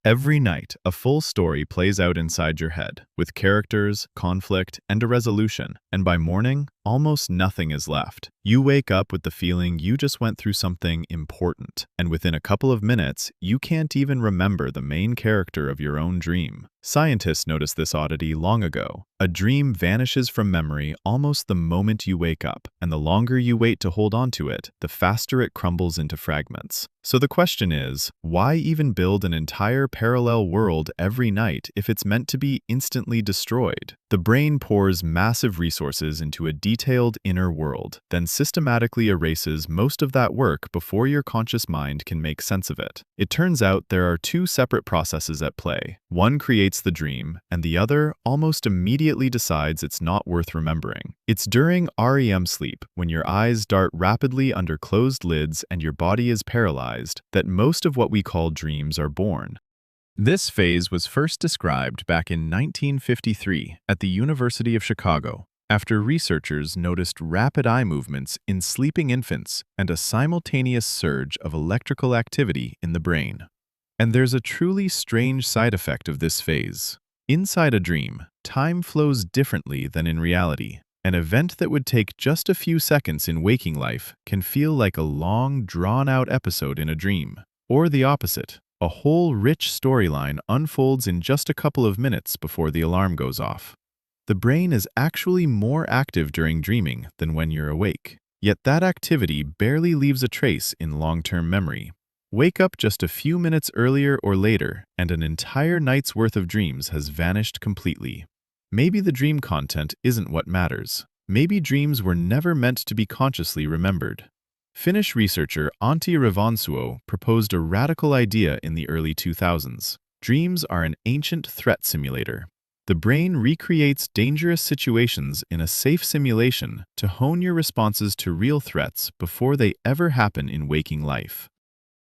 Every night, a full story plays out inside your head, with characters, conflict, and a resolution, and by morning, almost nothing is left. You wake up with the feeling you just went through something important, and within a couple of minutes, you can't even remember the main character of your own dream. Scientists noticed this oddity long ago. A dream vanishes from memory almost the moment you wake up, and the longer you wait to hold on to it, the faster it crumbles into fragments. So the question is, why even build an entire parallel world every night if it's meant to be instantly destroyed? The brain pours massive resources into a detailed inner world, then systematically erases most of that work before your conscious mind can make sense of it. It turns out there are two separate processes at play. One creates the dream, and the other almost immediately decides it's not worth remembering. It's during REM sleep, when your eyes dart rapidly under closed lids and your body is paralyzed, that most of what we call dreams are born. This phase was first described back in 1953 at the University of Chicago, after researchers noticed rapid eye movements in sleeping infants and a simultaneous surge of electrical activity in the brain. And there's a truly strange side effect of this phase. Inside a dream, time flows differently than in reality. An event that would take just a few seconds in waking life can feel like a long, drawn-out episode in a dream. Or the opposite. A whole rich storyline unfolds in just a couple of minutes before the alarm goes off. The brain is actually more active during dreaming than when you're awake. Yet that activity barely leaves a trace in long-term memory. Wake up just a few minutes earlier or later, and an entire night's worth of dreams has vanished completely. Maybe the dream content isn't what matters. Maybe dreams were never meant to be consciously remembered. Finnish researcher Antti Revonsuo proposed a radical idea in the early 2000s. Dreams are an ancient threat simulator. The brain recreates dangerous situations in a safe simulation to hone your responses to real threats before they ever happen in waking life.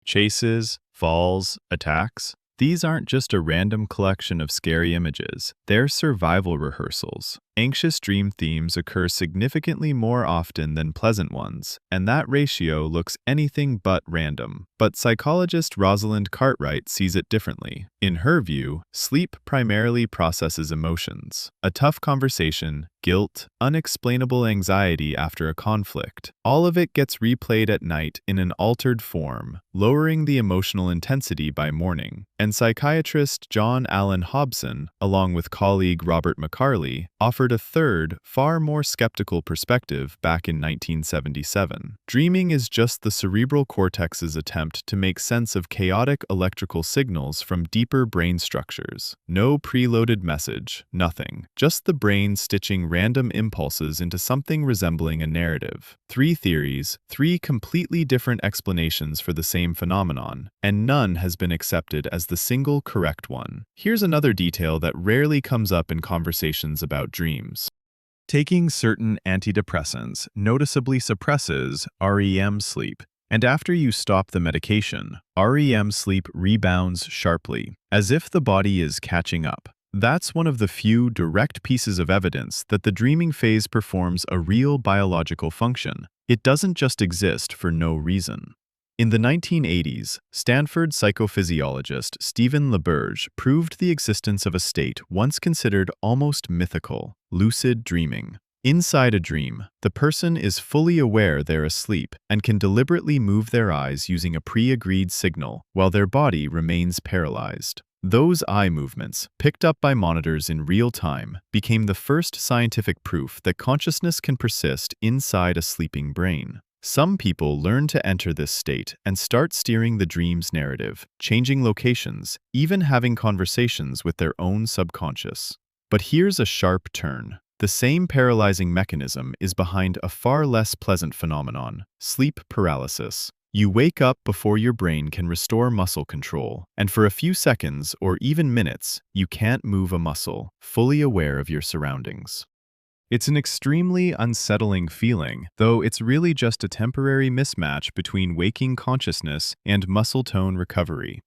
Chases, falls, attacks. These aren't just a random collection of scary images, they're survival rehearsals. Anxious dream themes occur significantly more often than pleasant ones, and that ratio looks anything but random. But psychologist Rosalind Cartwright sees it differently. In her view, sleep primarily processes emotions. A tough conversation, guilt, unexplainable anxiety after a conflict. All of it gets replayed at night in an altered form, lowering the emotional intensity by morning. And psychiatrist John Allen Hobson, along with colleague Robert McCarley, offered a third, far more skeptical perspective back in 1977. Dreaming is just the cerebral cortex's attempt to make sense of chaotic electrical signals from deeper brain structures. No preloaded message, nothing. Just the brain stitching random impulses into something resembling a narrative. Three theories, three completely different explanations for the same phenomenon, and none has been accepted as the single correct one. Here's another detail that rarely comes up in conversations about dreams. Taking certain antidepressants noticeably suppresses REM sleep, and after you stop the medication, REM sleep rebounds sharply, as if the body is catching up. That's one of the few direct pieces of evidence that the dreaming phase performs a real biological function. It doesn't just exist for no reason. In the 1980s, Stanford psychophysiologist Stephen LaBerge proved the existence of a state once considered almost mythical: lucid dreaming. Inside a dream, the person is fully aware they're asleep and can deliberately move their eyes using a pre-agreed signal while their body remains paralyzed. Those eye movements, picked up by monitors in real time, became the first scientific proof that consciousness can persist inside a sleeping brain. Some people learn to enter this state and start steering the dream's narrative, changing locations, even having conversations with their own subconscious. But here's a sharp turn. The same paralyzing mechanism is behind a far less pleasant phenomenon: sleep paralysis. You wake up before your brain can restore muscle control, and for a few seconds or even minutes, you can't move a muscle, fully aware of your surroundings. It's an extremely unsettling feeling, though it's really just a temporary mismatch between waking consciousness and muscle tone recovery.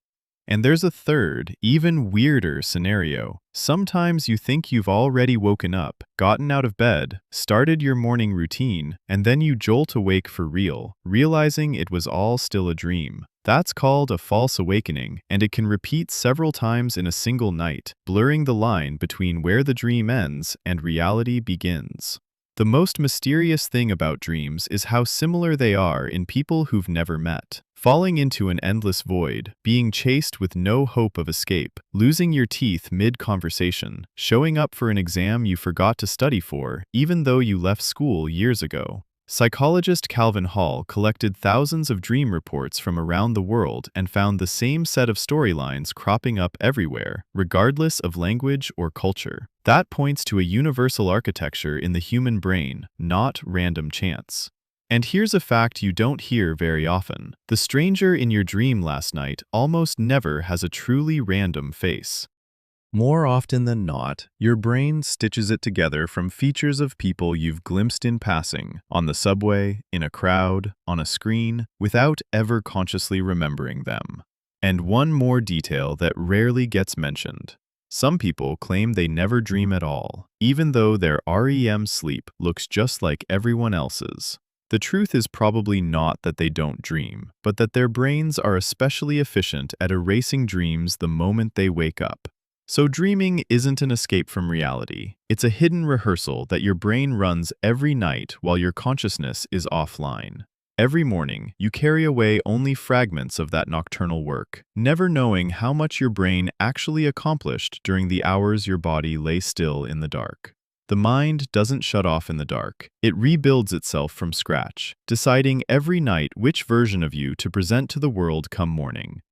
And there's a third, even weirder scenario. Sometimes you think you've already woken up, gotten out of bed, started your morning routine, and then you jolt awake for real, realizing it was all still a dream. That's called a false awakening, and it can repeat several times in a single night, blurring the line between where the dream ends and reality begins. The most mysterious thing about dreams is how similar they are in people who've never met. Falling into an endless void, being chased with no hope of escape, losing your teeth mid-conversation, showing up for an exam you forgot to study for, even though you left school years ago. Psychologist Calvin Hall collected thousands of dream reports from around the world and found the same set of storylines cropping up everywhere, regardless of language or culture. That points to a universal architecture in the human brain, not random chance. And here's a fact you don't hear very often. The stranger in your dream last night almost never has a truly random face. More often than not, your brain stitches it together from features of people you've glimpsed in passing, on the subway, in a crowd, on a screen, without ever consciously remembering them. And one more detail that rarely gets mentioned. Some people claim they never dream at all, even though their REM sleep looks just like everyone else's. The truth is probably not that they don't dream, but that their brains are especially efficient at erasing dreams the moment they wake up. So dreaming isn't an escape from reality. It's a hidden rehearsal that your brain runs every night while your consciousness is offline. Every morning, you carry away only fragments of that nocturnal work, never knowing how much your brain actually accomplished during the hours your body lay still in the dark. The mind doesn't shut off in the dark. It rebuilds itself from scratch, deciding every night which version of you to present to the world come morning.